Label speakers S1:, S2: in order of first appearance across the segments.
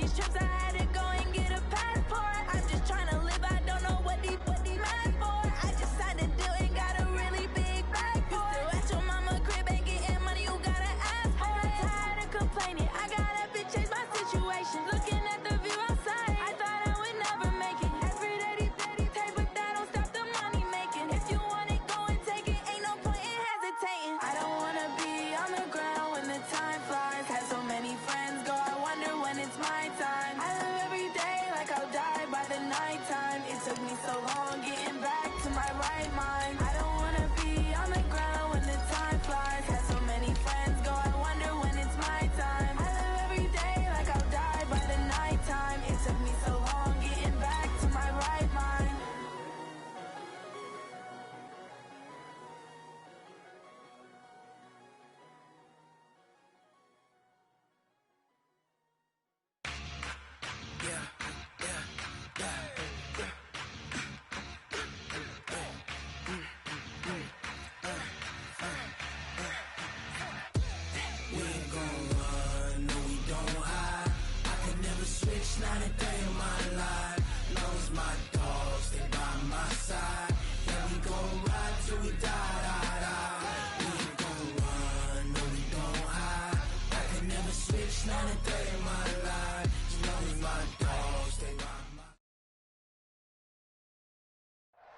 S1: these trips, I had to go and get a passport. I'm just trying to live, I don't know what these mad for. I just signed a deal and got a really big bag for it. You still at your mama crib, ain't getting money, you gotta ask for it. I'm tired of complaining, I gotta bitch change my situation. Looking at the view outside, I thought I would never make it. Every day these take, but that don't stop the money making. If you want it, go and take it, ain't no point in hesitating. I don't wanna be on the ground when the time flies. Had so many friends go, I wonder when it's my time. I live every day like I'll die by the nighttime. It took me so long getting back to my right mind. I don't wanna be on the ground when the time flies. Had so many friends go, I wonder when it's my time. I live every day like I'll die by the nighttime. It took me so long getting back to my right mind.
S2: We ain't gon' run, no we don't hide. I could never switch, not a day of my life. Long as my dogs stay by my side. Yeah, we gon' ride till we die. We ain't gon' run, no we don't hide. I could never switch, not a day of my life. As long as my dogs stay by my side.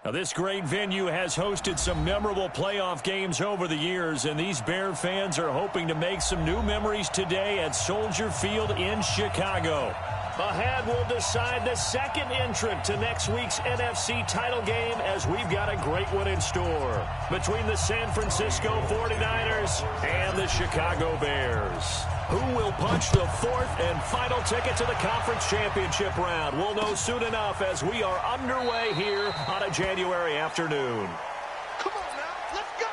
S3: Now, this great venue has hosted some memorable playoff games over the years, and these Bear fans are hoping to make some new memories today at Soldier Field in Chicago.
S4: Ahead, we'll decide the second entrant to next week's NFC title game, as we've got a great one in store between the San Francisco 49ers and the Chicago Bears. Who will punch the fourth and final ticket to the conference championship round? We'll know soon enough as we are underway here on a January afternoon.
S5: Come on now, let's go!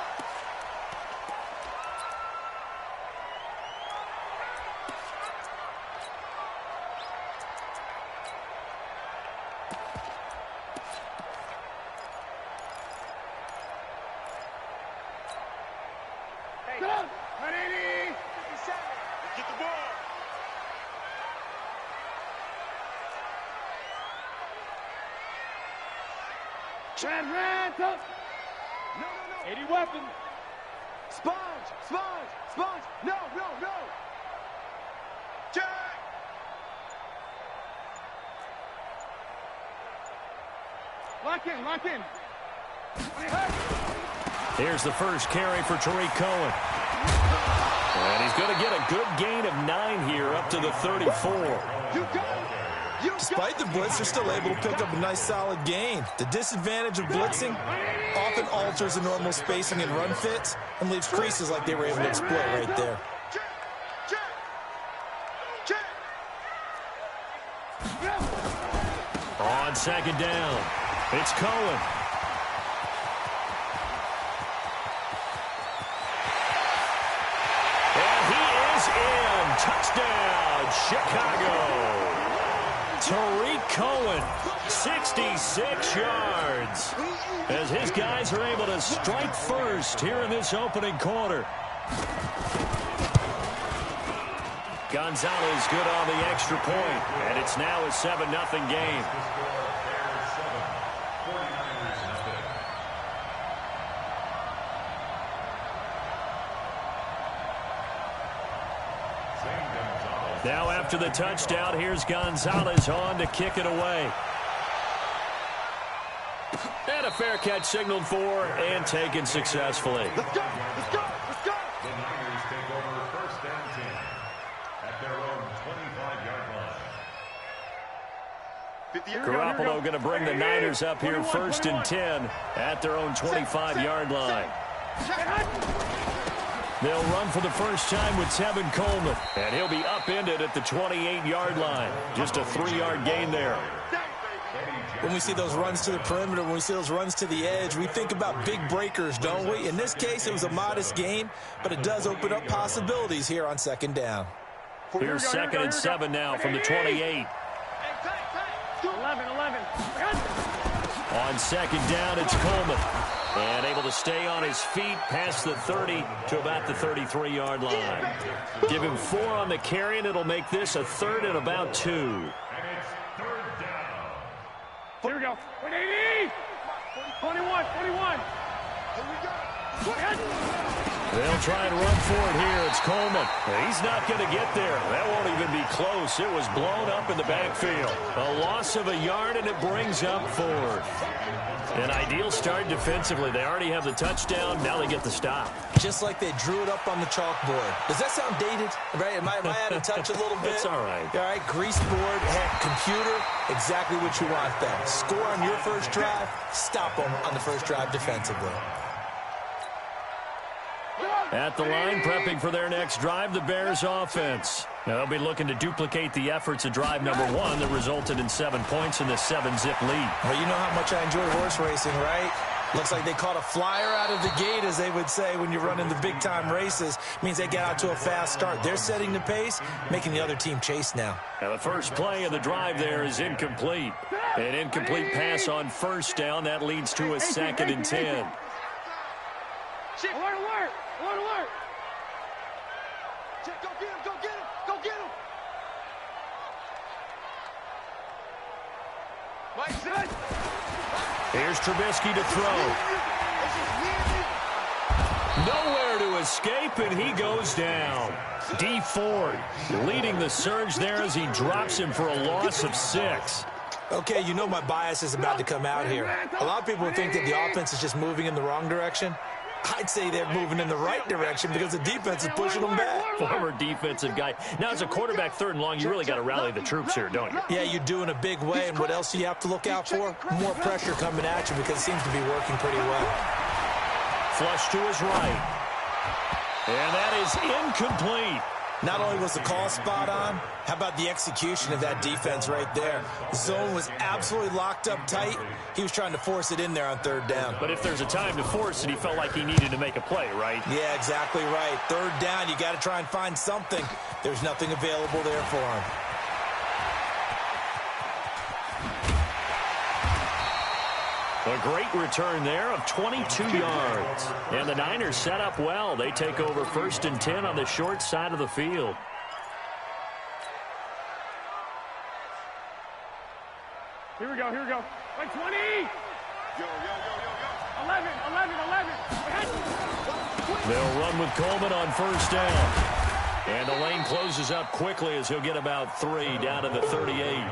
S5: Hey, get up! 180! 57! Get the ball! Trent Ransom! No. 80 weapon! Sponge! No! Jack! Lock in!
S3: Here's the first carry for Tariq Cohen. And he's going to get a good gain of 9 here up to the 34.
S5: You got it!
S6: Despite the blitz, they're still able to pick up a nice solid gain. The disadvantage of blitzing often alters the normal spacing and run fits and leaves creases like they were able to exploit right there.
S3: On second down, it's Cohen. And he is in. Touchdown, Chicago. Tariq Cohen, 66 yards. As his guys are able to strike first here in this opening quarter. Gonzalez good on the extra point, and it's now a 7-0 game. Now after the touchdown, here's Gonzalez on to kick it away. And a fair catch signaled for and taken successfully.
S5: Let's go!
S7: The Niners take over first and 10 at their own 25-yard line.
S3: Garoppolo going to bring the Niners up here first and 10 at their own 25-yard line. They'll run for the first time with Tevin Coleman, and he'll be upended at the 28-yard line. Just a 3-yard gain there.
S6: When we see those runs to the perimeter, when we see those runs to the edge, we think about big breakers, don't we? In this case, it was a modest gain, but it does open up possibilities here on second down.
S3: Here's second and 7 now from the 28.
S5: 11.
S3: On second down, it's Coleman.
S4: And able to stay on his feet past the 30 to about the 33-yard line. Give him 4 on the carry, and it'll make this a 3rd and about 2.
S7: And it's 3rd down.
S5: Here we go. 180. 21. 21. Here we go.
S4: They'll try and run for it here. It's Coleman. He's not going to get there. That won't even be close. It was blown up in the backfield. A loss of a yard, and it brings up 4th. An ideal start defensively. They already have the touchdown. Now they get the stop.
S6: Just like they drew it up on the chalkboard. Does that sound dated? Right? Am I out of touch a little bit?
S4: It's all right.
S6: All right, grease board, computer, exactly what you want then. Score on your first drive, stop them on the first drive defensively.
S4: At the line, prepping for their next drive, the Bears offense. Now they'll be looking to duplicate the efforts of drive number 1 that resulted in 7 points in the 7-zip lead.
S6: Well, you know how much I enjoy horse racing, right? Looks like they caught a flyer out of the gate, as they would say when you're running the big-time races. Means they get out to a fast start. They're setting the pace, making the other team chase now.
S4: Now the first play of the drive there is incomplete. An incomplete pass on first down. That leads to a 2nd and 10.
S5: Alert, alert. Alert, alert. Go get him. Go get him. Go get him.
S4: Here's Trubisky to throw. Nowhere to escape, and he goes down. D. Ford leading the surge there as he drops him for a loss of 6.
S6: Okay, you know my bias is about to come out here. A lot of people think that the offense is just moving in the wrong direction. I'd say they're moving in the right direction because the defense is pushing them back.
S4: Former defensive guy. Now, as a quarterback, 3rd and long, you really got to rally the troops here, don't you?
S6: Yeah, you do in a big way. And what else do you have to look out for? More pressure coming at you because it seems to be working pretty well.
S4: Flush to his right. And that is incomplete.
S6: Not only was the call spot on, how about the execution of that defense right there? The zone was absolutely locked up tight. He was trying to force it in there on 3rd down.
S4: But if there's a time to force it, he felt like he needed to make a play, right?
S6: Yeah, exactly right. 3rd down, you got to try and find something. There's nothing available there for him.
S4: A great return there of 22 yards. And the Niners set up well. They take over 1st and 10 on the short side of the field.
S5: Here we go. Here we go. 20. Yo. 11.
S4: They'll run with Coleman on 1st down. And the lane closes up quickly as he'll get about 3 down to the 38.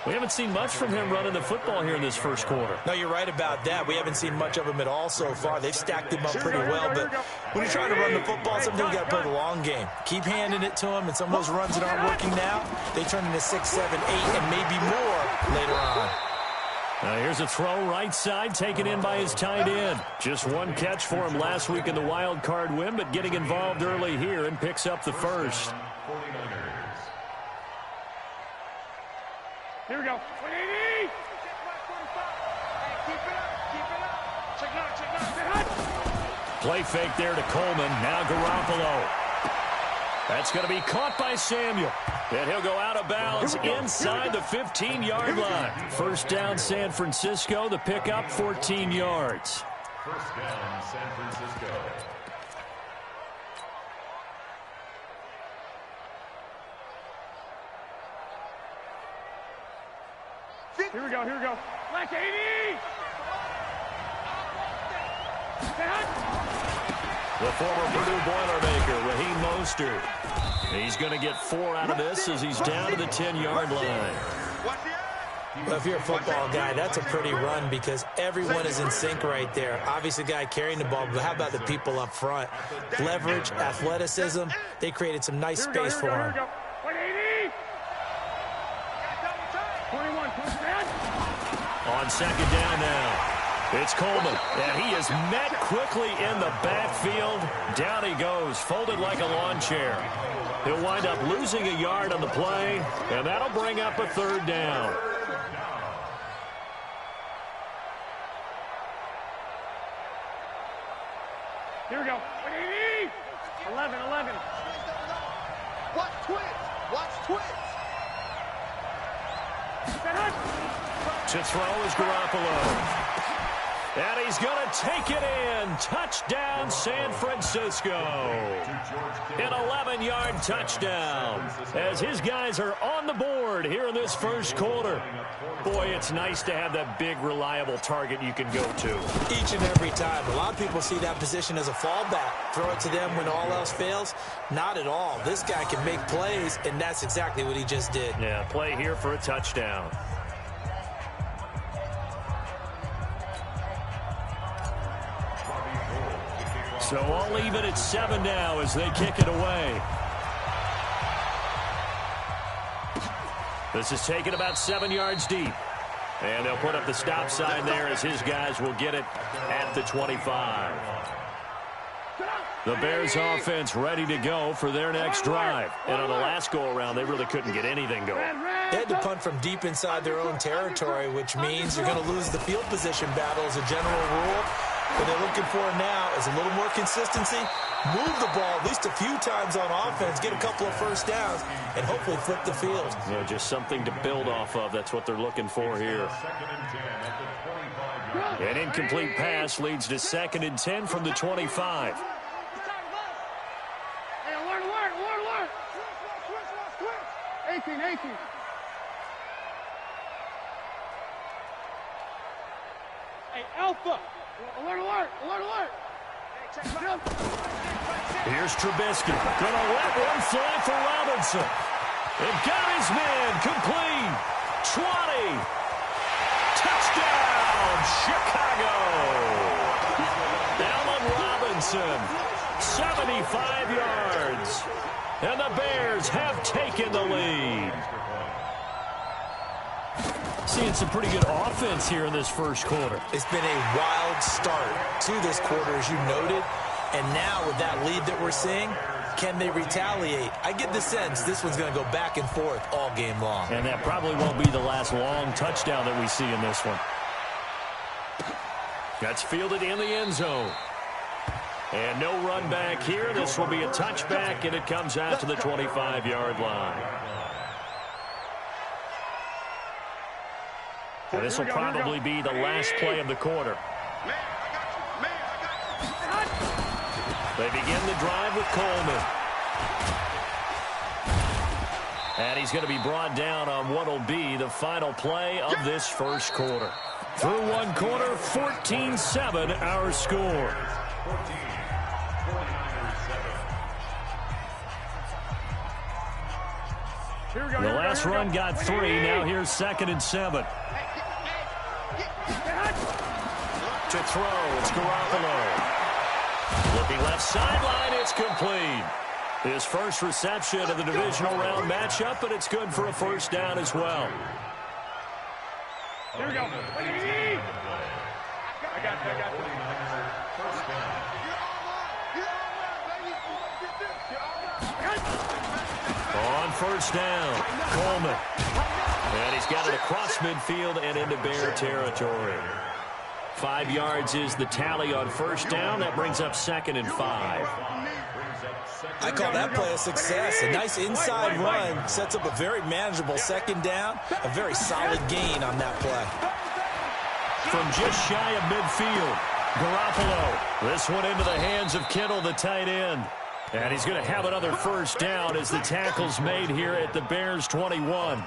S4: We haven't seen much from him running the football here in this first quarter.
S6: No, you're right about that. We haven't seen much of him at all so far. They've stacked him up pretty well, but when you're trying to run the football, sometimes you got to play the long game. Keep handing it to him, and some of those runs that aren't working now, they turn into 6, 7, 8, and maybe more later on.
S4: Now here's a throw right side, taken in by his tight end. Just 1 catch for him last week in the wild card win, but getting involved early here and picks up the first.
S5: Here we go. 180. Keep it up. Check it out.
S4: Play fake there to Coleman. Now Garoppolo. That's going to be caught by Samuel. And he'll go out of bounds inside the 15-yard line. 1st down, San Francisco. The pickup, 14 yards.
S7: 1st down, San Francisco.
S5: Here we go. Black 80.
S4: The former Purdue Boilermaker, Raheem Mostert. He's going to get 4 out of this as he's down to the 10-yard line.
S6: Well, if you're a football guy, that's a pretty run because everyone is in sync right there. Obviously, the guy carrying the ball, but how about the people up front? Leverage, athleticism, they created some nice space for him.
S5: 180. 21.
S4: On 2nd down now. It's Coleman, and he is met quickly in the backfield. Down he goes, folded like a lawn chair. He'll wind up losing a yard on the play, and that'll bring up a 3rd down.
S5: Here we go. 180. 11. Watch twins.
S4: To throw is Garoppolo. And he's going to take it in. Touchdown, San Francisco. An 11-yard touchdown as his guys are on the board here in this first quarter. Boy, it's nice to have that big, reliable target you can go to.
S6: Each and every time. A lot of people see that position as a fallback. Throw it to them when all else fails. Not at all. This guy can make plays, and that's exactly what he just did.
S4: Yeah, play here for a touchdown. So all even at 7 now as they kick it away. This is taken about 7 yards deep. And they'll put up the stop sign there as his guys will get it at the 25. The Bears offense ready to go for their next drive. And on the last go-around, they really couldn't get anything going.
S6: They had to punt from deep inside their own territory, which means you're going to lose the field position battle as a general rule. What they're looking for now is a little more consistency, move the ball at least a few times on offense, get a couple of first downs, and hopefully flip the field.
S4: Yeah, just something to build off of. That's what they're looking for here. An incomplete pass leads to 2nd and 10 from the 25.
S5: Hey, alert. 18. Hey, Alpha. Alert.
S4: Here's Trubisky. Gonna let one fly for Robinson. And got his man complete. 20. Touchdown, Chicago. Allen Robinson, 75 yards. And the Bears have taken the lead. Seeing some pretty good offense here in this first quarter.
S6: It's been a wild start to this quarter, as you noted. And now with that lead that we're seeing, can they retaliate? I get the sense this one's going to go back and forth all game long.
S4: And that probably won't be the last long touchdown that we see in this one. That's fielded in the end zone. And no run back here. This will be a touchback, and it comes out to the 25-yard line. And this will probably be the last play of the quarter. They begin the drive with Coleman. And he's going to be brought down on what will be the final play of this first quarter. Through one quarter, 14-7 our score. The last run got 3. Now here's 2nd and 7. To throw, it's Garoppolo. Looking left sideline, it's complete. His first reception of the divisional round matchup, but it's good for a first down as well.
S5: Here we go. I got
S4: On first down, Coleman. And he's got it across midfield and into Bear territory. 5 yards is the tally on first down. That brings up 2nd and 5.
S6: I call that play a success. A nice inside run sets up a very manageable 2nd down. A very solid gain on that play.
S4: From just shy of midfield, Garoppolo. This one into the hands of Kittle, the tight end. And he's going to have another first down as the tackle's made here at the Bears 21.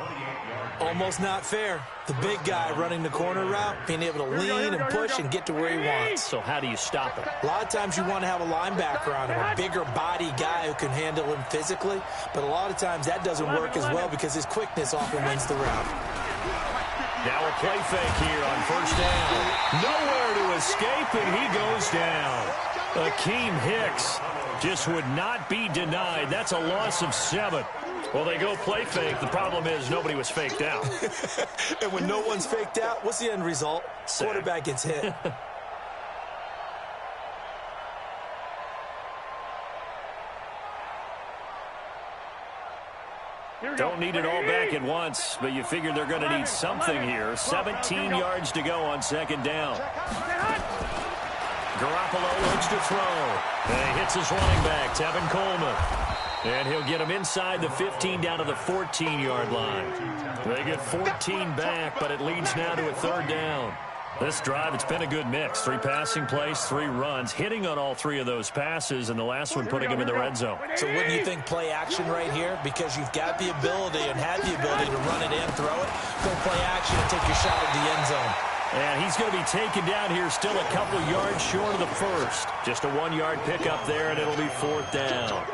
S6: Almost not fair. The big guy running the corner route, being able to lean and push and get to where he wants.
S4: So how do you stop him?
S6: A lot of times you want to have a linebacker on him, a bigger body guy who can handle him physically. But a lot of times that doesn't work as well because his quickness often wins the route.
S4: Now a play fake here on first down. Nowhere to escape, and he goes down. Akeem Hicks just would not be denied. That's a loss of 7. Well, they go play fake. The problem is nobody was faked out.
S6: And when no one's faked out, what's the end result? Quarterback gets hit.
S4: Don't need it all back at once, but you figure they're going to need something here. 17 yards to go on 2nd down. Garoppolo looks to throw. And he hits his running back, Tevin Coleman. And he'll get him inside the 15 down to the 14-yard line. They get 14 back, but it leads now to a 3rd down.
S3: This drive, it's been a good mix. 3 passing plays, 3 runs, hitting on all 3 of those passes, and the last one putting him in the red zone.
S6: So wouldn't you think play action right here? Because you've got the ability and had the ability to run it in, throw it, go play action and take your shot at the end zone.
S3: And he's going to be taken down here, still a couple yards short of the first. Just a 1-yard pickup there, and it'll be 4th down.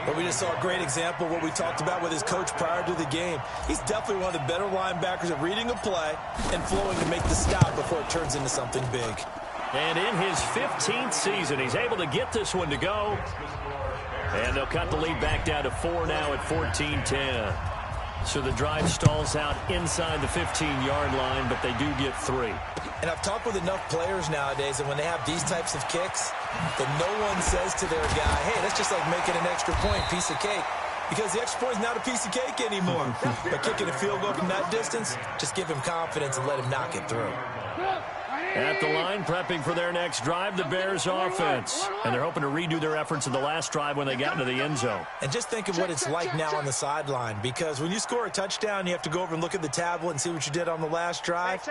S6: But we just saw a great example of what we talked about with his coach prior to the game. He's definitely one of the better linebackers at reading a play and flowing to make the stop before it turns into something big.
S3: And in his 15th season, he's able to get this one to go. And they'll cut the lead back down to 4 now at 14-10. So the drive stalls out inside the 15-yard line, but they do get 3.
S6: And I've talked with enough players nowadays that when they have these types of kicks, that no one says to their guy, hey, that's just like making an extra point, piece of cake. Because the extra point is not a piece of cake anymore. But kicking a field goal from that distance, just give him confidence and let him knock it through.
S3: At the line, prepping for their next drive, the Bears offense. And they're hoping to redo their efforts in the last drive when they got into the end zone.
S6: And just think of what it's like now on the sideline. Because when you score a touchdown, you have to go over and look at the tablet and see what you did on the last drive.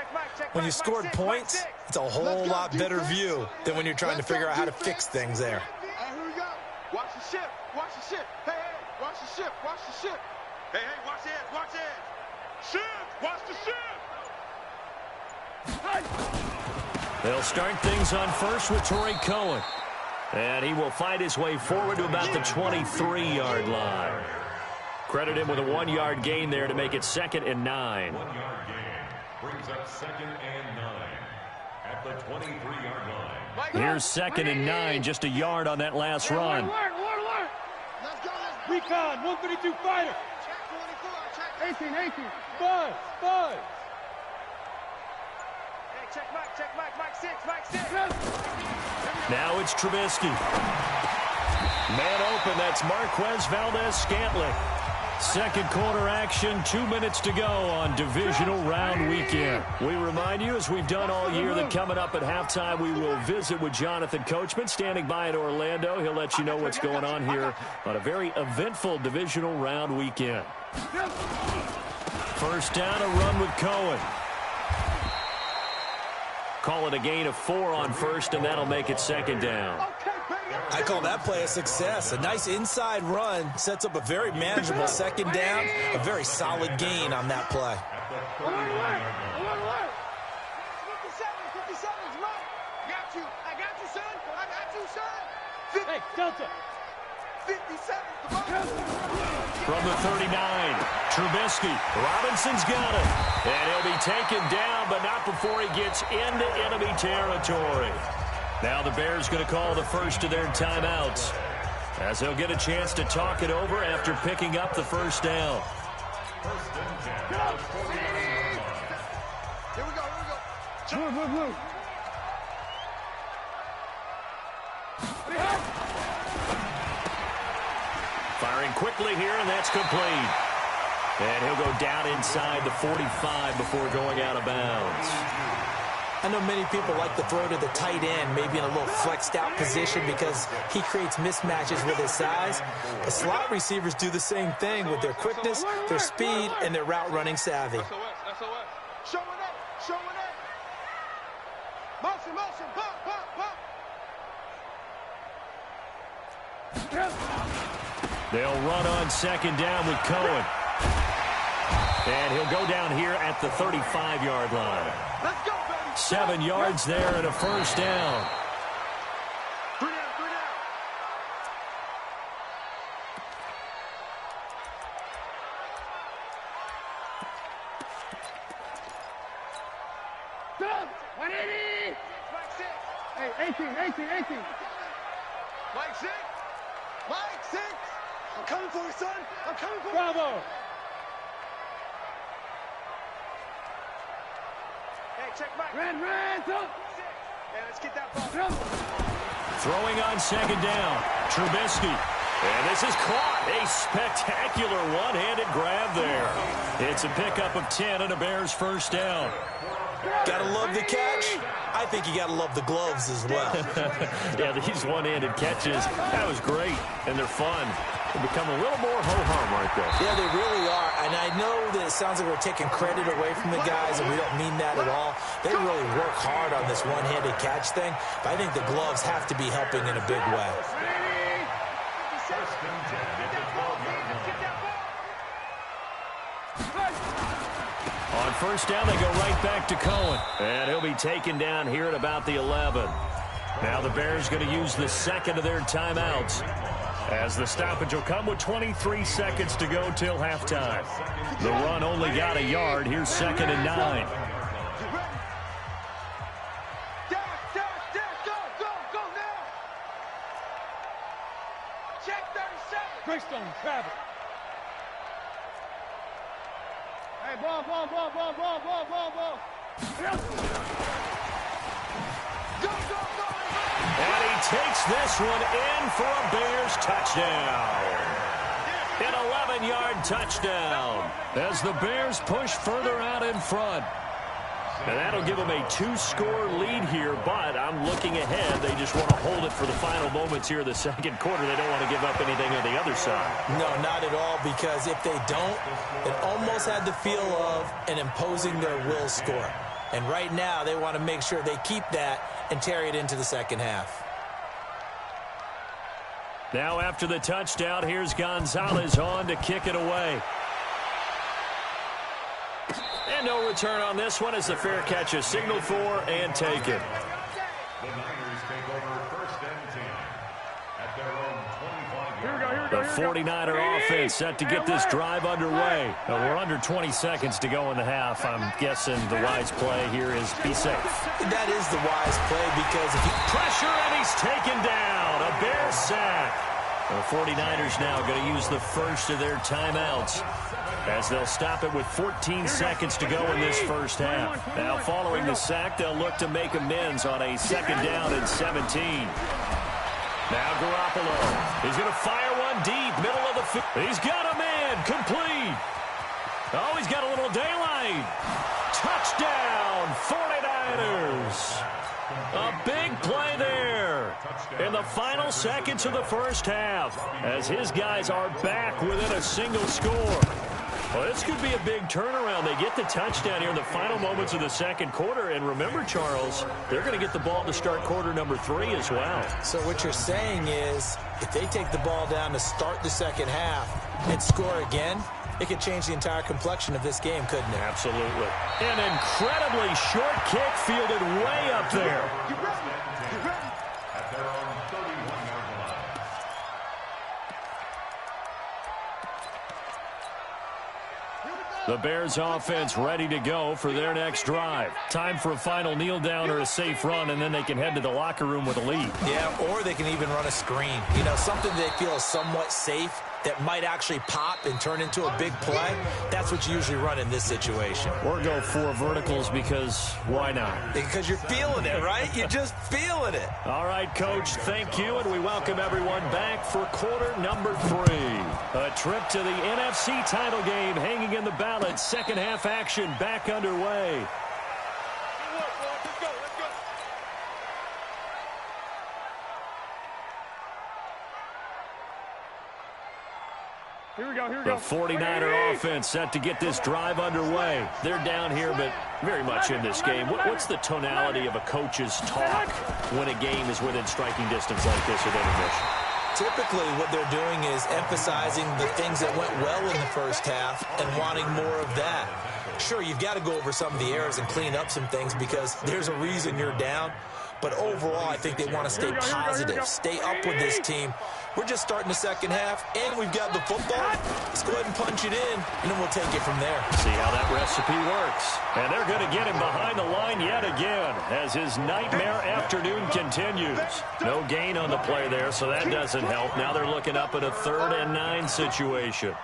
S6: When you scored points, it's a whole lot better view than when you're trying to figure out how to fix things there.
S5: Here we go. Watch the ship. Watch the ship. Hey, hey, watch the ship. Watch the ship. Hey, hey, watch the edge. Watch the edge. Ship. Watch the ship.
S3: They'll start things on first with Torrey Cohen. And he will fight his way forward to about the 23-yard line. Credit him with a 1-yard gain there to make it 2nd and 9.
S7: 1-yard gain brings up 2nd and 9 at the 23-yard line.
S3: Here's 2nd and 9, just a yard on that last run.
S5: Let's go. Recon, 132 fighter. Check 24, check 18. Buzz. Check Mike 6, Mike 6.
S3: Now it's Trubisky. Man open, that's Marquez Valdez-Scantling. Second quarter action, 2 minutes to go on divisional round weekend. We remind you, as we've done all year, that coming up at halftime, we will visit with Jonathan Coachman, standing by in Orlando. He'll let you know what's going on here on a very eventful divisional round weekend. First down, a run with Cohen. Call it a gain of 4 on first, and that'll make it 2nd down.
S6: I call that play a success. A nice inside run sets up a very manageable 2nd down, a very solid gain on that play.
S5: 57, it's Mike. I got you, son. Hey, Delta. 57.
S3: From the 39, Trubisky. Robinson's got it. And he'll be taken down, but not before he gets into enemy territory. Now the Bears going to call the first of their timeouts, as they'll get a chance to talk it over after picking up the first down.
S5: Here we go. Blue.
S3: Firing quickly here, and that's complete. And he'll go down inside the 45 before going out of bounds.
S6: I know many people like to throw to the tight end, maybe in a little flexed out position because he creates mismatches with his size. The slot receivers do the same thing with their quickness, their speed, and their route running savvy.
S5: SOS. Showing up. Motion, pop.
S3: They'll run on 2nd down with Cohen. And he'll go down here at the 35-yard line.
S5: Let's go, baby.
S3: 7 yards there and a first down.
S5: 3 down. Stop! 180! Mike 6. Hey, 18. Mike 6. I'm coming for you, son. I'm coming for you. Bravo. Hey, check Mike. Red, up. Hey, let's get that ball.
S3: Throwing on 2nd down, Trubisky. And this is caught. A spectacular one-handed grab there. It's a pickup of 10 and a Bears first down.
S6: Gotta love the catch. I think you got to love the gloves as well.
S4: Yeah, these one-handed catches, that was great, and they're fun. They become a little more ho-hum right there.
S6: Yeah, they really are. And I know that it sounds like we're taking credit away from the guys, and we don't mean that at all. They really work hard on this one-handed catch thing, but I think the gloves have to be helping in a big way.
S4: On first down, they go right back to Cohen. And he'll be taken down here at about the 11. Now the Bears going to use the second of their timeouts, as the stoppage will come with 23 seconds to go till halftime. The run only got a yard. Here's 2nd and 9.
S5: Greystone, travel. Hey, ball.
S4: And he takes this one in for a Bears touchdown. An 11-yard touchdown as the Bears push further out in front. And that'll give them a 2-score lead here, but I'm looking ahead. They just want to hold it for the final moments here of the second quarter. They don't want to give up anything on the other side.
S6: No, not at all, because if they don't, it almost had the feel of an imposing their will score. And right now, they want to make sure they keep that and carry it into the second half.
S4: Now after the touchdown, here's Gonzalez on to kick it away. And no return on this one as the fair catch is signaled for and taken.
S7: The Niners take over 1st and 10 at their own 25-yard line.
S4: The 49er offense set to get this drive underway. We're under 20 seconds to go in the half. I'm guessing the wise play here is be safe.
S6: That is the wise play, because if you
S4: Pressure, and he's taken down. A Bears sack. The 49ers now going to use the first of their timeouts, as they'll stop it with 14 seconds to go in this first half. Now, following the sack, they'll look to make amends on a 2nd down and 17. Now Garoppolo. He's going to fire one deep, middle of the field. He's got a man, complete. Oh, he's got a little daylight. Touchdown, 49ers. A big play there in the final seconds of the first half, as his guys are back within a single score. Well, this could be a big turnaround. They get the touchdown here in the final moments of the second quarter. And remember, Charles, they're going to get the ball to start quarter number 3 as well.
S6: So what you're saying is, if they take the ball down to start the second half and score again, it could change the entire complexion of this game, couldn't it?
S4: Absolutely. An incredibly short kick fielded way up there.
S7: At their own 31-yard line.
S4: The Bears offense ready to go for their next drive. Time for a final kneel down or a safe run, and then they can head to the locker room with a lead.
S6: Yeah, or they can even run a screen. You know, something they feel is somewhat safe that might actually pop and turn into a big play. That's what you usually run in this situation.
S4: Or go 4 verticals, because why not?
S6: Because you're feeling it, right? You're just feeling it.
S4: All right, Coach, thank you, and we welcome everyone back for quarter number 3. A trip to the NFC title game hanging in the balance. Second half action back underway.
S5: Here we go.
S4: The 49er offense set to get this drive underway. They're down here, but very much in this game. What's the tonality of a coach's talk when a game is within striking distance like this at intermission?
S6: Typically, what they're doing is emphasizing the things that went well in the first half and wanting more of that. Sure, you've got to go over some of the errors and clean up some things, because there's a reason you're down. But overall, I think they want to stay positive, stay up with this team. We're just starting the second half, and we've got the football. Let's go ahead and punch it in, and then we'll take it from there.
S4: See how that recipe works. And they're going to get him behind the line yet again as his nightmare afternoon continues. No gain on the play there, so that doesn't help. Now they're looking up at a 3rd and 9 situation.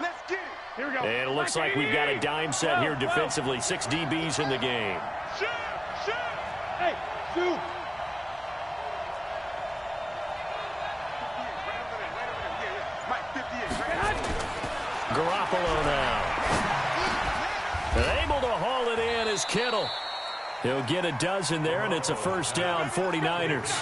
S5: Let's get it. Here we go.
S4: And it looks like we've got a dime set here defensively. 6 DBs in the game.
S5: Hey, shoot.
S4: Garoppolo now. And able to haul it in is Kittle. He'll get a dozen there, and it's a first down, 49ers.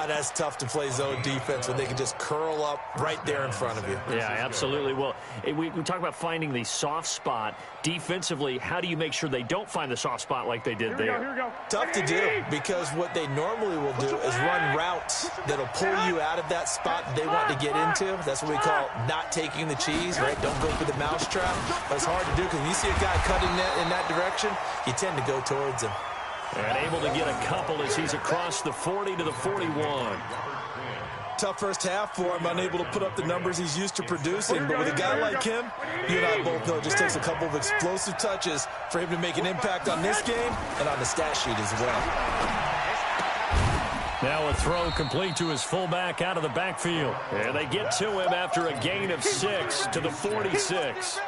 S6: That's tough to play zone defense when they can just curl up right there in front of you.
S4: Yeah, absolutely. Well, we talk about finding the soft spot. Defensively, how do you make sure they don't find the soft spot like they did there?
S6: Tough to do, because what they normally will do is run routes that'll pull you out of that spot they want to get into. That's what we call not taking the cheese, right? Don't go for the mousetrap. But it's hard to do because when you see a guy cutting in that direction, you tend to go towards him.
S4: And able to get a couple as he's across the 40 to the 41.
S6: Tough first half for him, unable to put up the numbers he's used to producing. But with a guy like him, you and I both know it just takes a couple of explosive touches for him to make an impact on this game and on the stat sheet as well.
S4: Now a throw complete to his fullback out of the backfield. And they get to him after a gain of 6 to the 46.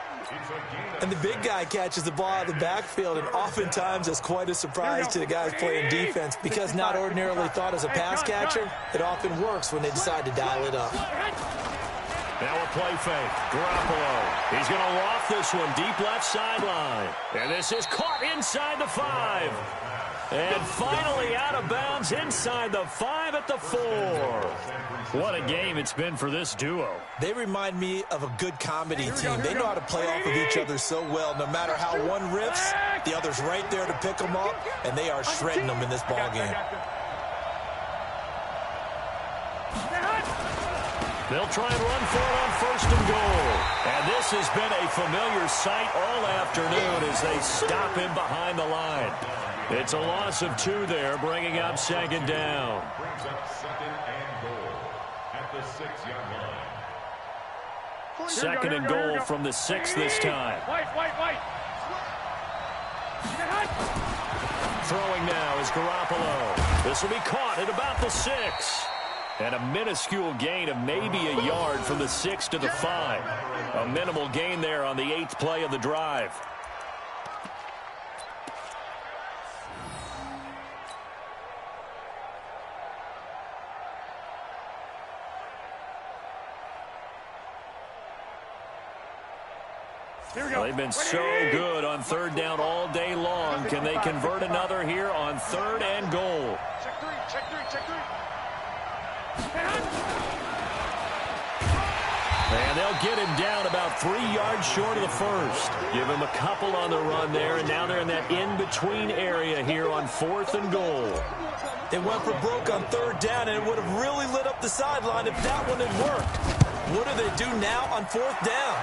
S6: And the big guy catches the ball out of the backfield, and oftentimes it's quite a surprise to the guys playing defense because not ordinarily thought as a pass catcher, it often works when they decide to dial it up.
S4: Now a play fake. Garoppolo. He's going to loft this one deep left sideline. And this is caught inside the 5. And finally out of bounds inside the 5 at the 4. What a game it's been for this duo.
S6: They remind me of a good comedy team. They know how to play off of each other so well. No matter how one riffs, the other's right there to pick them up, and they are shredding them in this ball game.
S4: They'll try and run for it on first and goal. And this has been a familiar sight all afternoon as they stop him behind the line. It's a loss of 2 there, bringing up second down.
S7: Brings up second and goal at the 6-yard line.
S4: Second and goal from the 6 this time.
S5: White.
S4: Throwing now is Garoppolo. This will be caught at about the 6. And a minuscule gain of maybe a yard from the 6 to the 5. A minimal gain there on the 8th play of the drive. Well, they've been so good on third down all day long. Can they convert another here on third and goal?
S5: Check three.
S4: And they'll get him down about 3 yards short of the first. Give him a couple on the run there, and now they're in that in-between area here on 4th and goal.
S6: They went for broke on third down, and it would have really lit up the sideline if that one had worked. What do they do now on 4th down?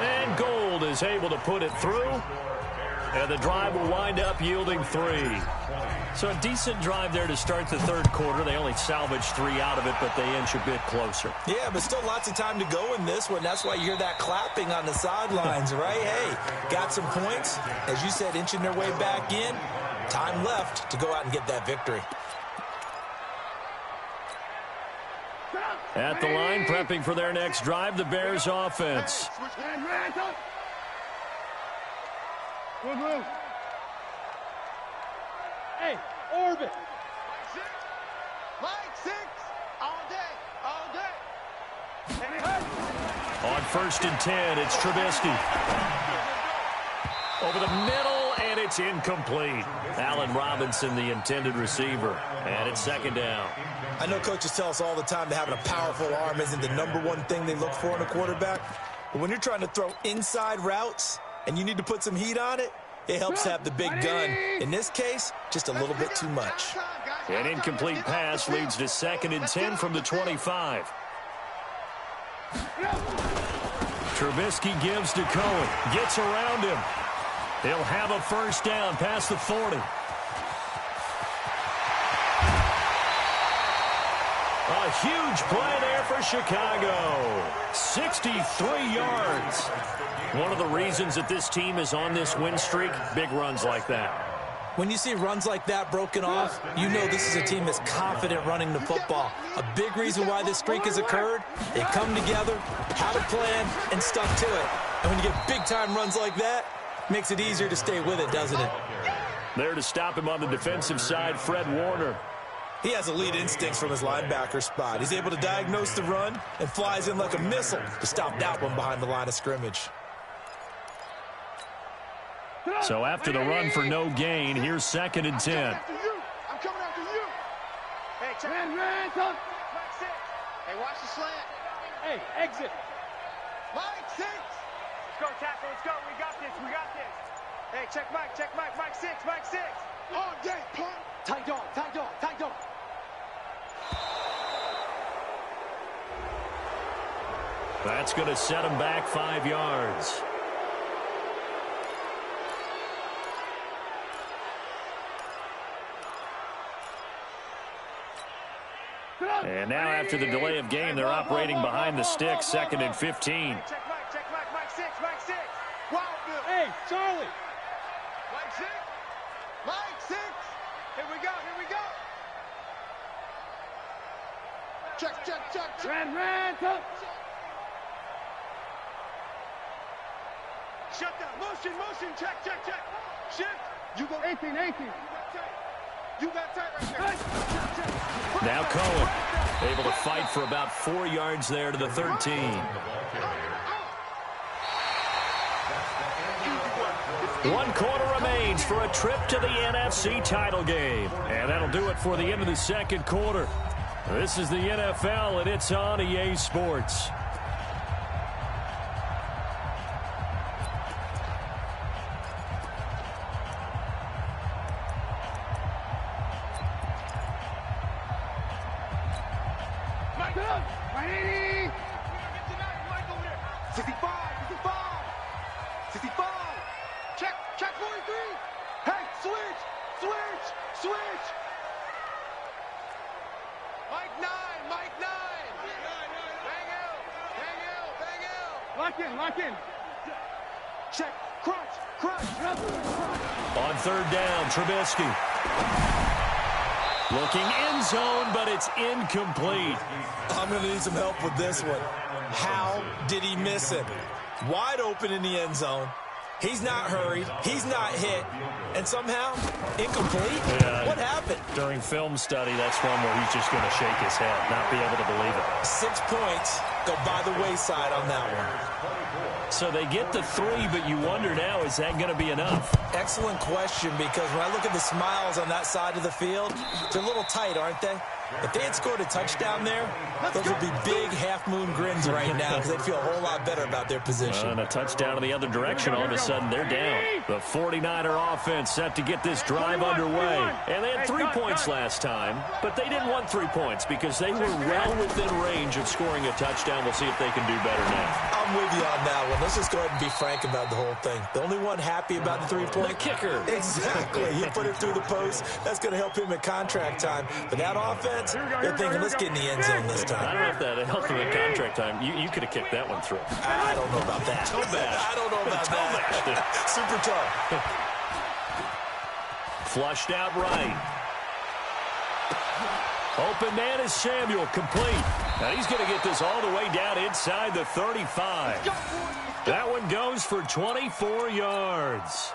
S4: And Gold is able to put it through. And the drive will wind up yielding 3. So a decent drive there to start the third quarter. They only salvaged 3 out of it, but they inch a bit closer.
S6: Yeah, but still lots of time to go in this one. That's why you hear that clapping on the sidelines, right? Hey, got some points. As you said, inching their way back in. Time left to go out and get that victory.
S4: At the line, prepping for their next drive, the Bears offense.
S5: Move. Hey, orbit. Mike 6. All day.
S4: On 1st and 10, it's Trubisky. Over the middle, and it's incomplete. Allen Robinson, the intended receiver. And it's second down.
S6: I know coaches tell us all the time that having a powerful arm isn't the #1 thing they look for in a quarterback. But when you're trying to throw inside routes and you need to put some heat on it, it helps have the big gun. In this case, just a little bit too much.
S4: An incomplete pass leads to 2nd and 10 from the 25. Trubisky gives to Cohen. Gets around him. He'll have a first down past the 40. A huge play there for Chicago. 63 yards. One of the reasons that this team is on this win streak, big runs like that.
S6: When you see runs like that broken off, you know this is a team that's confident running the football. A big reason why this streak has occurred, they come together, had a plan, and stuck to it. And when you get big-time runs like that, it makes it easier to stay with it, doesn't it?
S4: There to stop him on the defensive side, Fred Warner.
S6: He has elite instincts from his linebacker spot. He's able to diagnose the run and flies in like a missile to stop that one behind the line of scrimmage.
S4: So after the run for no gain, here's 2nd and 10.
S5: I'm coming after you. Hey, check. Ran, Mike 6. Hey, watch the slant. Hey, exit. Mike 6. Let's go, tackle. Let's go. We got this. We got this. Hey, check Mike. Check Mike. Mike 6. Mike 6. On game, punt. Tight dog. Tight dog. Tight dog.
S4: That's going to set him back 5 yards. And now after the delay of game, they're operating behind the sticks, 2nd and 15.
S5: Check Mike. Check Mike. Mike 6. Mike 6. Wild Bill. Hey, Charlie. Mike 6. Mike 6. Here we go. Here we go. Check, check, check, check. Ran, touch. Shut down. Motion, motion. Check, check, check. Shift. You go 18, 18. You got tight right there.
S4: Now Cohen able to fight for about 4 yards there to the 13. One quarter remains for a trip to the NFC title game. And that'll do it for the end of the 2nd quarter. This is the NFL, and it's on EA Sports.
S5: Lock in. Check. Crunch.
S4: On 3rd down, Trubisky. Looking end zone, but it's incomplete.
S6: I'm going to need some help with this one. How did he miss it? Wide open in the end zone. He's not hurried. He's not hit. And somehow, incomplete?
S4: Yeah,
S6: what happened?
S4: During film study, that's one where he's just going to shake his head, not be able to believe it.
S6: 6 points go by the wayside on that one.
S4: So they get the 3, but you wonder now, is that going to be enough?
S6: Excellent question, because when I look at the smiles on that side of the field, they're a little tight, aren't they? If they had scored a touchdown there, those would be big half-moon grins right now because they'd feel a whole lot better about their position.
S4: And a touchdown in the other direction, all of a sudden they're down. The 49er offense set to get this drive underway. And they had 3 points last time, but they didn't want 3 points because they were well within range of scoring a touchdown. We'll see if they can do better now.
S6: I'm with you on that one. Let's just go ahead and be frank about the whole thing. The only one happy about the 3-point?
S4: The kicker.
S6: Exactly. He put it through the post. That's going to help him at contract time. But that offense, they're thinking, let's get in the end zone this time.
S4: I don't know if that helped him at contract time. You could have kicked that one through.
S6: I don't know about that. I don't know about that. Super tough.
S4: Flushed out right. Open man is Samuel, complete. Now he's going to get this all the way down inside the 35. That one goes for 24 yards.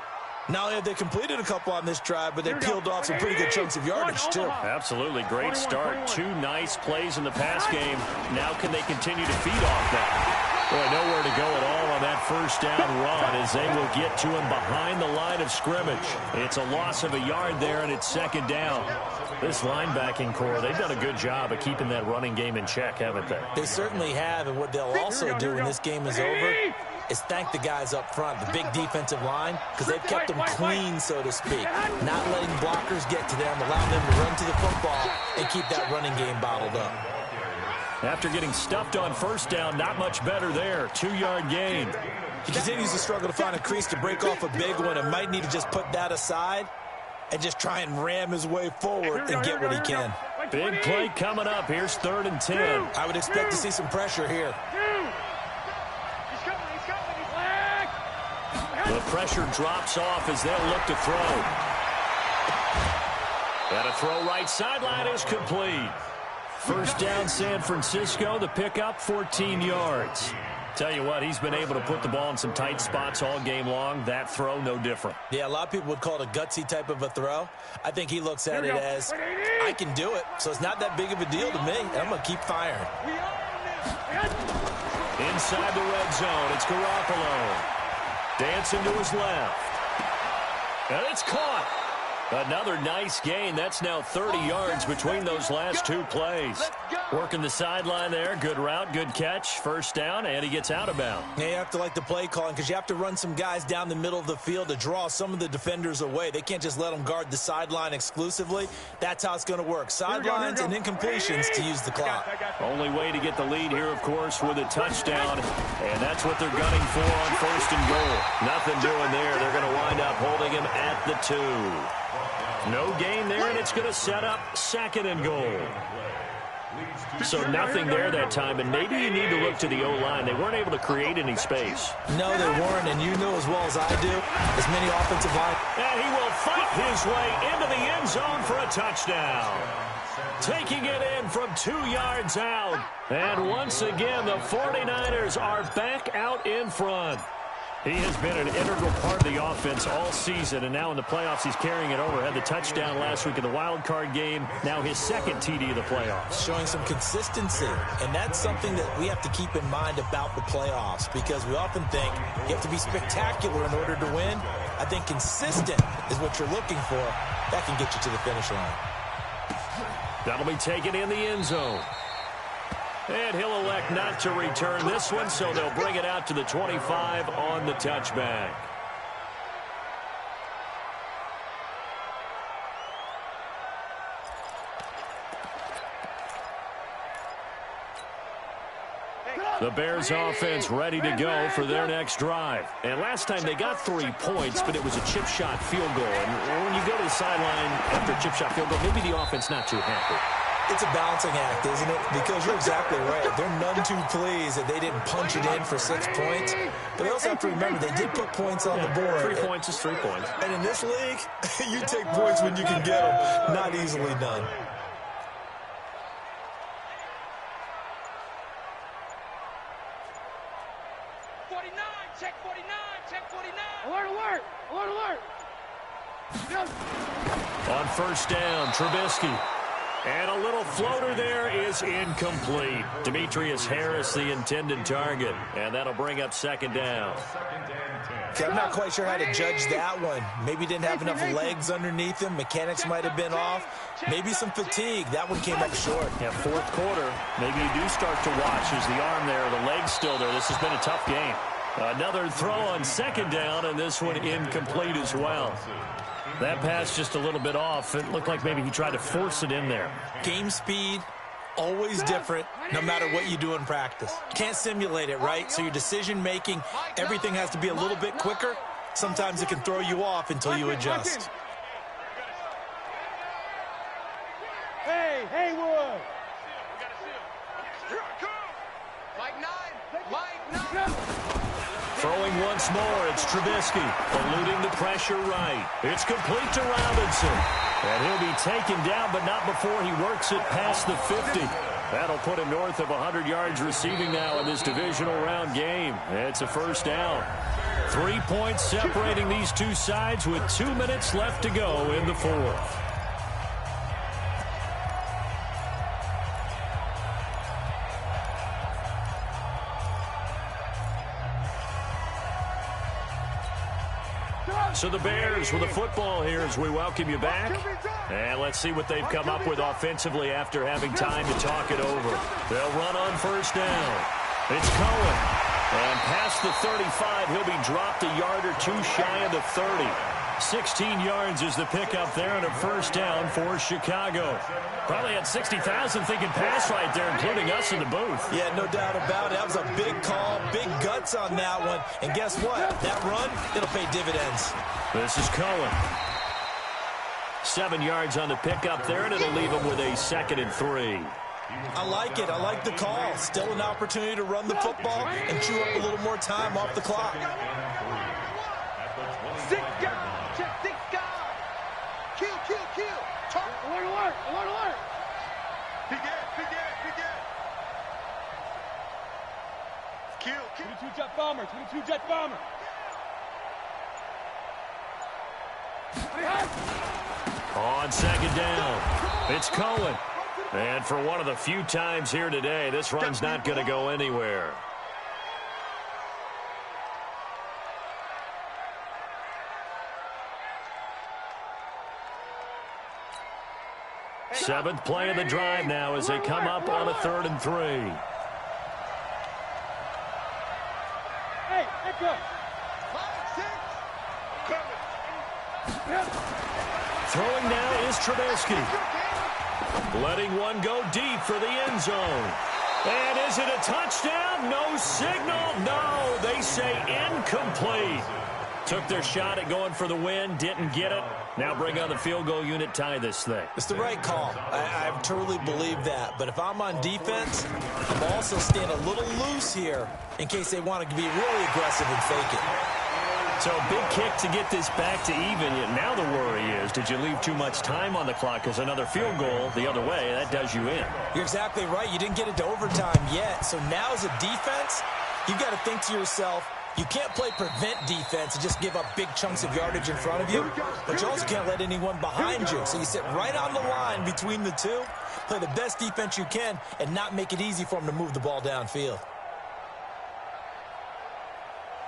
S6: Not only have they completed a couple on this drive, but they peeled off some pretty good chunks of yardage, too.
S4: Absolutely. Great start. 2 nice plays in the pass game. Now can they continue to feed off that? Boy, nowhere to go at all on that first down run as they will get to him behind the line of scrimmage. It's a loss of a yard there, and it's 2nd down. This linebacking core, they've done a good job of keeping that running game in check, haven't they?
S6: They certainly have, and what they'll also do when this game is over is thank the guys up front, the big defensive line, because they've kept them clean, so to speak. Not letting blockers get to them, allowing them to run to the football and keep that running game bottled up.
S4: After getting stuffed on first down, not much better there. 2-yard gain.
S6: He continues to struggle to find a crease to break off a big one and might need to just put that aside and just try and ram his way forward and get what he can.
S4: Big play coming up. Here's 3rd and 10.
S6: I would expect to see some pressure here.
S4: The pressure drops off as they'll look to throw. And a throw right sideline is complete. First down, San Francisco. The pickup, 14 yards. Tell you what, he's been able to put the ball in some tight spots all game long. That throw, no different.
S6: Yeah, a lot of people would call it a gutsy type of a throw. I think he looks at it as, I can do it, so it's not that big of a deal to me, and I'm going to keep firing.
S4: Inside the red zone, it's Garoppolo. Dancing to his left. And it's caught. Another nice gain. That's now 30 yards between those last two plays. Working the sideline there. Good route, good catch. First down, and he gets out of bounds.
S6: Yeah, you have to like the play calling because you have to run some guys down the middle of the field to draw some of the defenders away. They can't just let them guard the sideline exclusively. That's how it's going to work. Sidelines and incompletions to use the clock.
S4: Only way to get the lead here, of course, with a touchdown. And that's what they're gunning for on first and goal. Nothing doing there. They're going to wind up holding him at the 2. No gain there, and it's going to set up second and goal. So nothing there that time, and maybe you need to look to the O-line. They weren't able to create any space.
S6: No, they weren't, and you know as well as I do, as many offensive line.
S4: And he will fight his way into the end zone for a touchdown. Taking it in from 2 yards out. And once again, the 49ers are back out in front. He has been an integral part of the offense all season, and now in the playoffs he's carrying it over. Had the touchdown last week in the wild card game. Now his second TD of the playoffs.
S6: Showing some consistency, and that's something that we have to keep in mind about the playoffs because we often think you have to be spectacular in order to win. I think consistent is what you're looking for. That can get you to the finish line.
S4: That'll be taken in the end zone. And he'll elect not to return this one, so they'll bring it out to the 25 on the touchback. The Bears offense ready to go for their next drive. And last time they got 3 points, but it was a chip shot field goal. And when you go to the sideline after a chip shot field goal, maybe the offense not too happy.
S6: It's a balancing act, isn't it? Because you're exactly right. They're none too pleased that they didn't punch it in for 6 points. But they also have to remember they did put points on the board.
S4: 3 points is 3 points.
S6: And in this league, you take points when you can get them. Not easily done.
S4: On first down, Trubisky. And a little floater there is incomplete. Demetrius Harris, the intended target. And that'll bring up second down.
S6: Okay, I'm not quite sure how to judge that one. Maybe didn't have enough legs underneath him. Mechanics might have been off. Maybe some fatigue. That one came up short.
S4: Yeah, fourth quarter. Maybe you do start to watch. Is the arm there, the leg's still there. This has been a tough game. Another throw on second down, and this one incomplete as well. That pass just a little bit off. It looked like maybe he tried to force it in there.
S6: Game speed, always different, no matter what you do in practice. Can't simulate it, right? So your decision-making, everything has to be a little bit quicker. Sometimes it can throw you off until you adjust.
S5: Hey, Haywood! Mike 9!
S4: Throwing once more, it's Trubisky, eluding the pressure right. It's complete to Robinson. And he'll be taken down, but not before he works it past the 50. That'll put him north of 100 yards receiving now in this divisional round game. It's a first down. 3 points separating these two sides with 2 minutes left to go in the fourth. So the Bears with the football here as we welcome you back. And let's see what they've come up with offensively after having time to talk it over. They'll run on first down. It's Cohen. And past the 35, he'll be dropped a yard or two shy of the 30. 16 yards is the pickup there and a first down for Chicago. Probably had 60,000 thinking pass right there, including us in the booth.
S6: Yeah, no doubt about it. That was a big call, big guts on that one. And guess what? That run, it'll pay dividends.
S4: This is Cohen. 7 yards on the pickup there, and it'll leave him with a 2nd and 3.
S6: I like it. I like the call. Still an opportunity to run the football and chew up a little more time off the clock.
S5: 6 guys! Check 6 guys! Kill! Alert! Big Ed! Kill! 22 jet bomber!
S4: On second down, it's Cohen. And for one of the few times here today, this run's not going to go anywhere. Seventh play of the drive now as they come up on a 3rd and 3.
S5: Hey, let's go.
S4: Throwing now is Trubisky. Letting one go deep for the end zone. And is it a touchdown? No signal. No, they say incomplete. Took their shot at going for the win, didn't get it. Now bring on the field goal unit, tie this thing.
S6: It's the right call. I truly believe that. But if I'm on defense, I'm also staying a little loose here in case they want to be really aggressive and fake it.
S4: So a big kick to get this back to even. Now the worry is, did you leave too much time on the clock? Because another field goal the other way, that does you in.
S6: You're exactly right. You didn't get it to overtime yet. So now as a defense, you've got to think to yourself, you can't play prevent defense and just give up big chunks of yardage in front of you, but you also can't let anyone behind you. So you sit right on the line between the two, play the best defense you can, and not make it easy for them to move the ball downfield.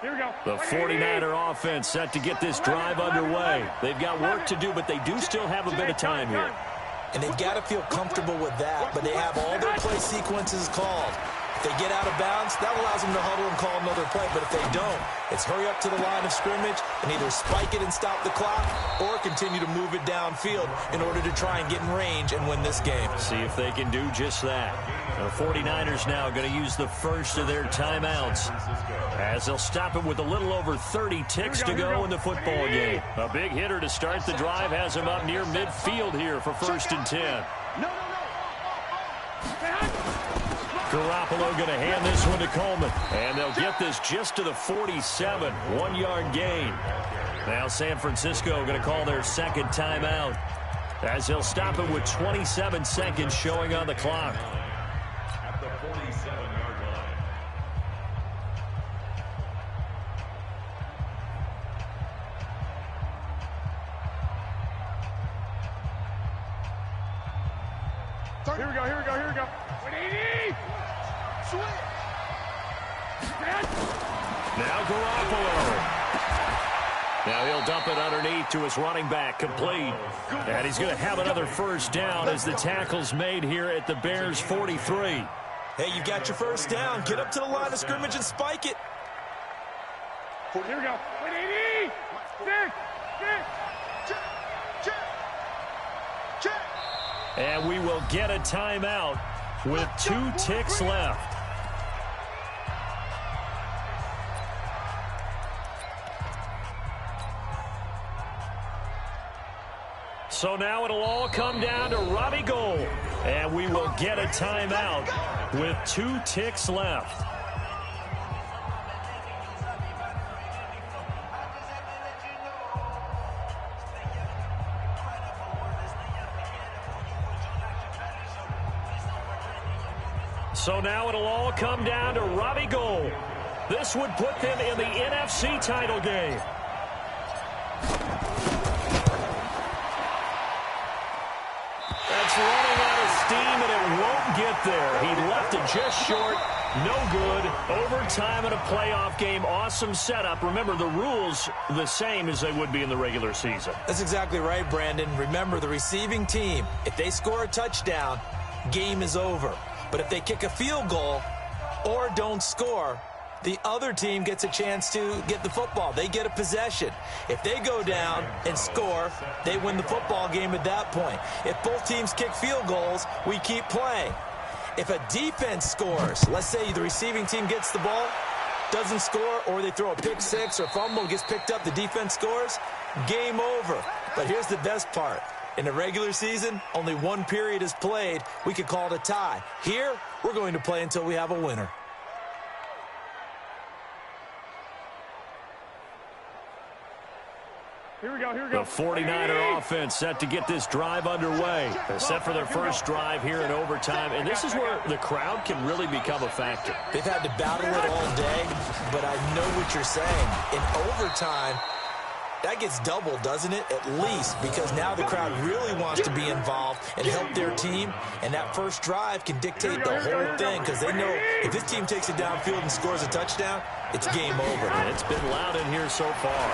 S5: Here we go.
S4: The 49er offense set to get this drive underway. They've got work to do, but they do still have a bit of time here.
S6: And they've got to feel comfortable with that, but they have all their play sequences called. If they get out of bounds, that allows them to huddle and call another play. But if they don't, it's hurry up to the line of scrimmage and either spike it and stop the clock or continue to move it downfield in order to try and get in range and win this game.
S4: See if they can do just that. The 49ers now going to use the first of their timeouts as they'll stop it with a little over 30 ticks to go in the football game. A big hitter to start the drive has him up near midfield here for 1st and 10. Garoppolo going to hand this one to Coleman. And they'll get this just to the 47. 1-yard gain. Now San Francisco going to call their second timeout as they'll stop it with 27 seconds showing on the clock.
S7: At the 47-yard line.
S5: Here we go, here we go, here we go. 180!
S4: Now Garoppolo. Now he'll dump it underneath to his running back, complete. And he's going to have another first down as the tackle's made here at the Bears' 43.
S6: Hey, you got your first down. Get up to the line of scrimmage and spike it.
S5: Here we go. 180! Check!
S4: And we will get a timeout with 2 ticks left. So now it'll all come down to Robbie Gould. And we will get a timeout with 2 ticks left. So now it'll all come down to Robbie Gould. This would put them in the NFC title game. That's running out of steam, and it won't get there. He left it just short. No good. Overtime in a playoff game. Awesome setup. Remember, the rules the same as they would be in the regular season.
S6: That's exactly right, Brandon. Remember, the receiving team, if they score a touchdown, game is over. But if they kick a field goal or don't score, the other team gets a chance to get the football. They get a possession. If they go down and score, they win the football game at that point. If both teams kick field goals, we keep playing. If a defense scores, let's say the receiving team gets the ball, doesn't score, or they throw a pick six or fumble, gets picked up, the defense scores, game over. But here's the best part. In the regular season, only one period is played. We could call it a tie. Here, we're going to play until we have a winner.
S5: Here we go, here we go.
S4: The 49er offense set to get this drive underway. They're set for their first drive here in overtime, and this is where the crowd can really become a factor.
S6: They've had to battle it all day, but I know what you're saying. In overtime, that gets doubled, doesn't it? At least, because now the crowd really wants to be involved and help their team, and that first drive can dictate the whole thing, because they know if this team takes it downfield and scores a touchdown, it's game over.
S4: And it's been loud in here so far.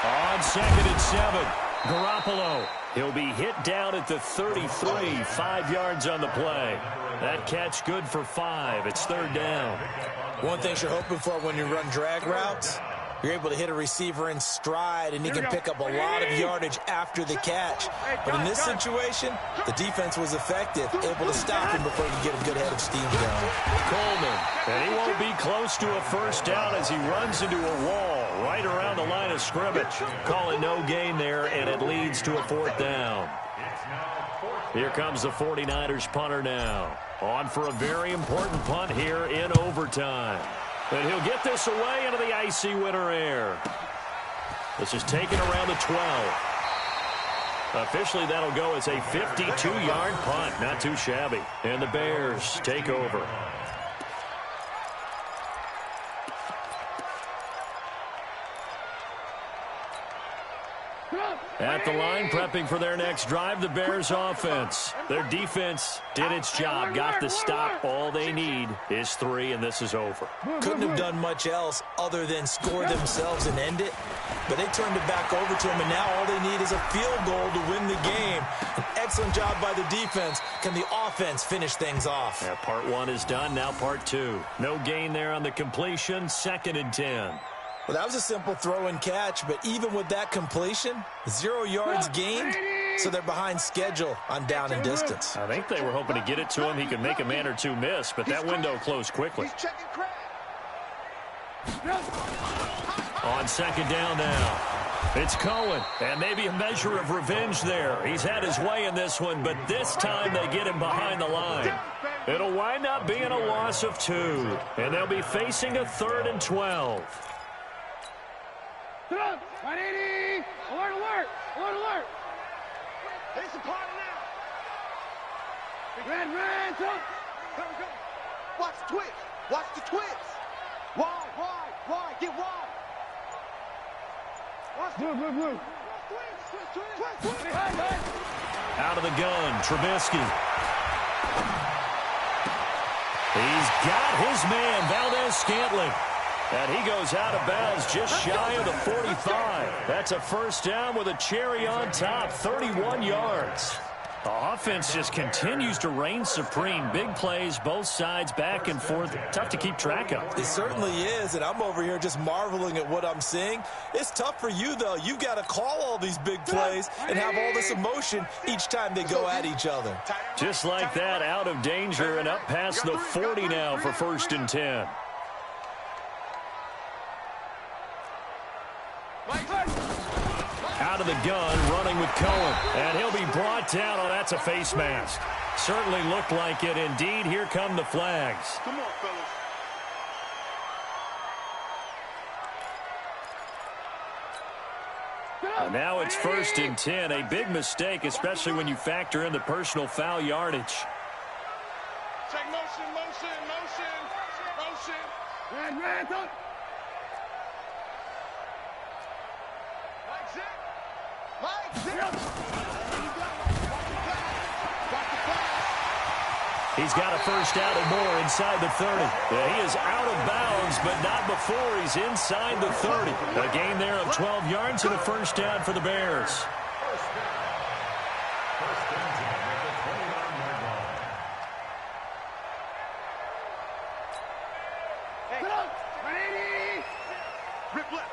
S4: On 2nd and 7. Garoppolo. He'll be hit down at the 33, 5 yards on the play. That catch good for 5. It's third down.
S6: One thing you're hoping for when you run drag routes, you're able to hit a receiver in stride, and he can pick up a lot of yardage after the catch. But in this situation, the defense was effective, able to stop him before he could get a good head of steam going.
S4: Coleman, and he won't be close to a first down as he runs into a wall right around the line of scrimmage. Calling no gain there, and it leads to a fourth down. Here comes the 49ers punter now. On for a very important punt here in overtime. And he'll get this away into the icy winter air. This is taken around the 12. Officially, that'll go as a 52-yard punt. Not too shabby. And the Bears take over. At the line, prepping for their next drive, the Bears offense. Their defense did its job, got the stop. All they need is 3, and this is over.
S6: Couldn't have done much else other than score themselves and end it. But they turned it back over to him, and now all they need is a field goal to win the game. An excellent job by the defense. Can the offense finish things off?
S4: Yeah, part 1 is done, now part 2. No gain there on the completion, 2nd and 10.
S6: Well, that was a simple throw and catch, but even with that completion, 0 yards gained, so they're behind schedule on down and distance.
S4: I think they were hoping to get it to him. He could make a man or two miss, but that window closed quickly. On 2nd down now. It's Cohen, and maybe a measure of revenge there. He's had his way in this one, but this time they get him behind the line. It'll wind up being a loss of 2, and they'll be facing a 3rd and 12.
S5: 180! Alert, alert! Alert, alert! It's a party now! Red, go! Go, go! Watch the twitch! Watch the twitch! Wide, get wide! Watch blue! Twitch!
S4: Out of the gun, Trubisky. He's got his man, Valdez-Scantling. And he goes out of bounds just shy of the 45. That's a first down with a cherry on top, 31 yards. The offense just continues to reign supreme. Big plays, both sides, back and forth. Tough to keep track of.
S6: It certainly is, and I'm over here just marveling at what I'm seeing. It's tough for you, though. You've got to call all these big plays and have all this emotion each time they go at each other.
S4: Just like that, out of danger and up past the 40 now for 1st and 10. Out of the gun, running with Cohen. And he'll be brought down. Oh, that's a face mask. Certainly looked like it. Indeed, here come the flags.
S5: Come on, fellas.
S4: And now it's 1st and 10. A big mistake, especially when you factor in the personal foul yardage.
S5: Check motion. Red, go.
S4: He's got a first down and more inside the 30. Yeah, he is out of bounds, but not before he's inside the 30. A gain there of 12 yards and a first down for the Bears.
S7: First and 10 at the 29-yard line.
S5: Hey, 180! Rip left.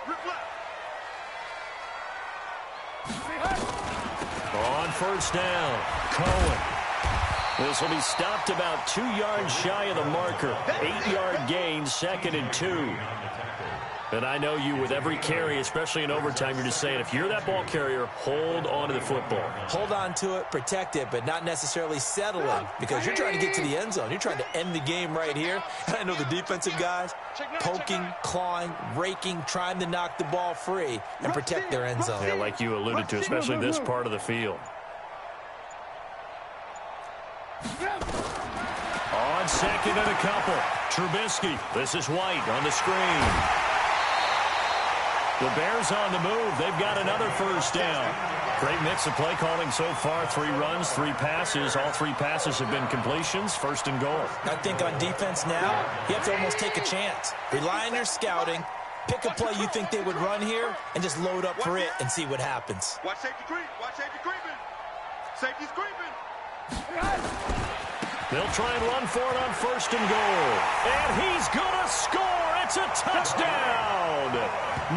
S4: On first down, Cohen. This will be stopped about 2 yards shy of the marker. 8-yard gain, 2nd and 2. And I know you, with every carry, especially in overtime, you're just saying, if you're that ball carrier, hold on to the football.
S6: Hold on to it, protect it, but not necessarily settling, because you're trying to get to the end zone. You're trying to end the game right here. I know the defensive guys poking, clawing, raking, trying to knock the ball free and protect their end zone.
S4: Yeah, like you alluded to, especially this part of the field. On 2nd and a couple, Trubisky. This is White on the screen. The Bears on the move. They've got another first down. Great mix of play calling so far. 3 runs, 3 passes. All 3 passes have been completions. 1st and goal.
S6: I think on defense now, you have to almost take a chance. Rely on your scouting, Pick a play you think they would run here and just load up for it and see what happens.
S5: Watch safety creep. Watch safety creeping. Safety's creeping.
S4: They'll try and run for it on 1st and goal. And he's going to score. It's a touchdown.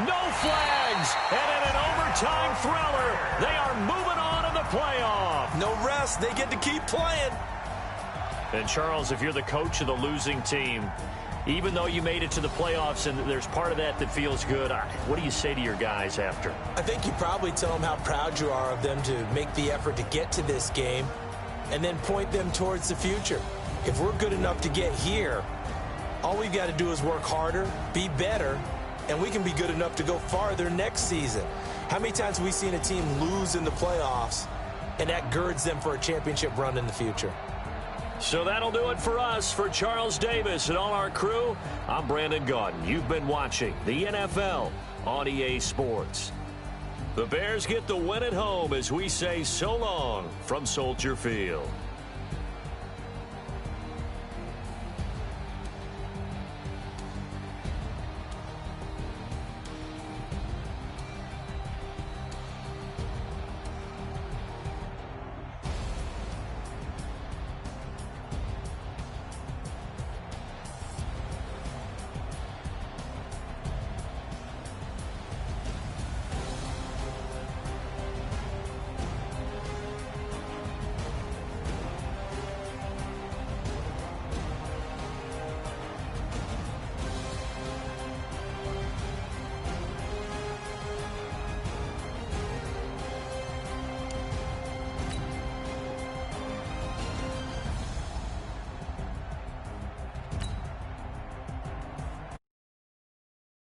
S4: No flags. And in an overtime thriller, they are moving on in the playoff.
S6: No rest. They get to keep playing.
S4: And, Charles, if you're the coach of the losing team, even though you made it to the playoffs and there's part of that that feels good, what do you say to your guys after?
S6: I think you probably tell them how proud you are of them to make the effort to get to this game and then point them towards the future. If we're good enough to get here, all we've got to do is work harder, be better, and we can be good enough to go farther next season. How many times have we seen a team lose in the playoffs, and that girds them for a championship run in the future?
S4: So that'll do it for us. For Charles Davis and all our crew, I'm Brandon Gaudin. You've been watching the NFL on EA Sports. The Bears get the win at home as we say so long from Soldier Field.